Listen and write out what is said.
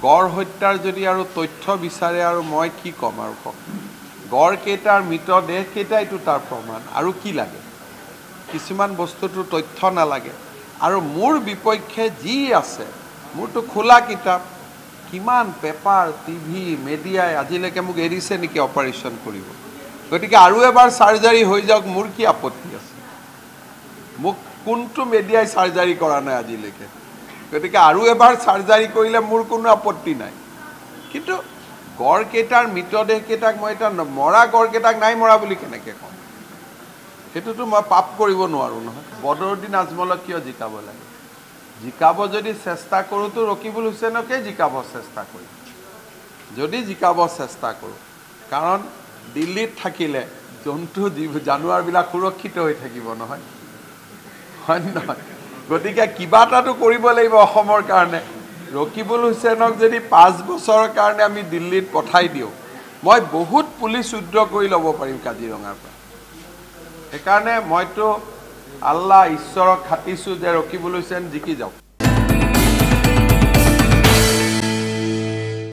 গড় হত্যাৰ যদি আৰু তথ্য বিচাৰে আৰু মই কি ক'ম আৰু কওক গড় কেইটাৰ মৃতদেহ কেইটাইতো তাৰ প্ৰমাণ আৰু কি লাগে কিছুমান বস্তুটো তথ্য নালাগে আৰু মোৰ বিপক্ষে যি আছে মোৰতো খোলা কিতাপ কিমান পেপাৰ টিভি মিডিয়াই আজিলৈকে মোক এৰিছে নেকি অপাৰেশ্যন কৰিব গতিকে আৰু এবাৰ সাৰ্জাৰী হৈ যাওক মোৰ কি আপত্তি আছে মোক কোনটো মিডিয়াই সাৰ্জাৰী কৰা নাই আজিলৈকে গতিকে আৰু এবাৰ সাৰ্জাৰী কৰিলে মোৰ কোনো আপত্তি নাই কিন্তু গড় কেইটাৰ মৃতদেহ কেইটাক মই এটা মৰা গড় কেইটাক নাই মৰা বুলি কেনেকৈ কওঁ সেইটোতো মই পাপ কৰিব নোৱাৰোঁ নহয় বদৰুদ্দিন আজমলক কিয় জিকাব লাগে জিকাব যদি চেষ্টা কৰোঁতো ৰকিবুল হুছেইনকে জিকাব চেষ্টা কৰিম যদি জিকাব চেষ্টা কৰোঁ কাৰণ দিল্লীত থাকিলে জন্তু জানুৱাৰবিলাক সুৰক্ষিত হৈ থাকিব নহয় হয় নহয় গতিকে কিবা এটাতো কৰিব লাগিব অসমৰ কাৰণে ৰকিবুল হুছেইনক যদি 5 বছৰৰ কাৰণে আমি দিল্লীত পঠাই দিওঁ মই বহুত পুলিচ উদ্ৰ কৰি ল'ব পাৰিম কাজিৰঙাৰ পৰা সেইকাৰণে মইতো আল্লাহ ঈশ্বৰক খাটিছোঁ যে ৰকিবুল হুছেইন জিকি যাওক